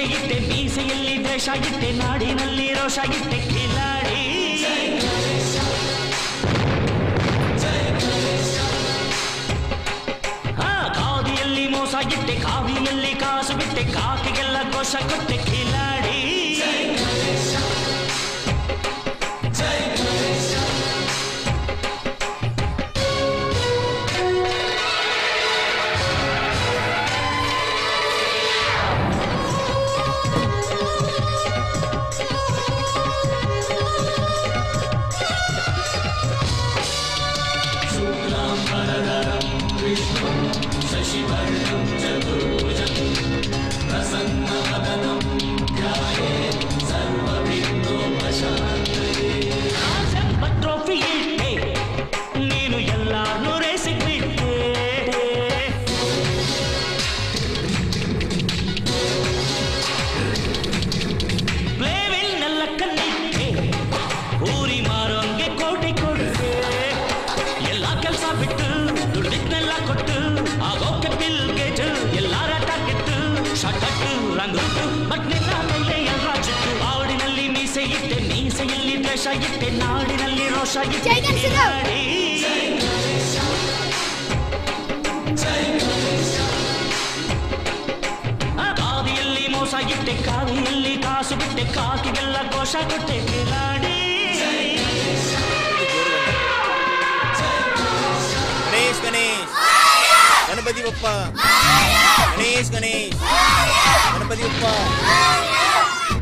ಇಟ್ಟೆ ಮೀಸೆಯಲ್ಲಿ ದ್ವೇಷ ಇಟ್ಟೆ ನಾಡಿನಲ್ಲಿ ರೋಷ ಇಟ್ಟೆ ಕಿಲಾಡಿ ಕಾದಿಯಲ್ಲಿ ಮೋಸ ಇಟ್ಟೆ ಕಾವಿಯಲ್ಲಿ ಕಾಸು ಬಿಟ್ಟೆ ಕಾಕಿಗೆಲ್ಲ ಘೋಷ ಕೊಟ್ಟೆ ಕಿಲಾಡಿ ಇಟ್ಟೆ ನಾಡಿನಲ್ಲಿ ರೋಷ ಇಟ್ಟೆ ಕಾದಿಯಲ್ಲಿ ಮೋಸ ಇಟ್ಟೆ ಕಾವಿಯಲ್ಲಿ ಕಾಸು ಬಿಟ್ಟೆ ಕಾಕಿಗೆಲ್ಲ ಘೋಷ ಕೊಟ್ಟೆ ಕಿಲಾಡಿ ಗಣೇಶ್ ಗಣೇಶ್ ಗಣಪತಿ ಬಪ್ಪ ಗಣೇಶ್ ಗಣೇಶ್ ಗಣಪತಿ ಬಪ್ಪ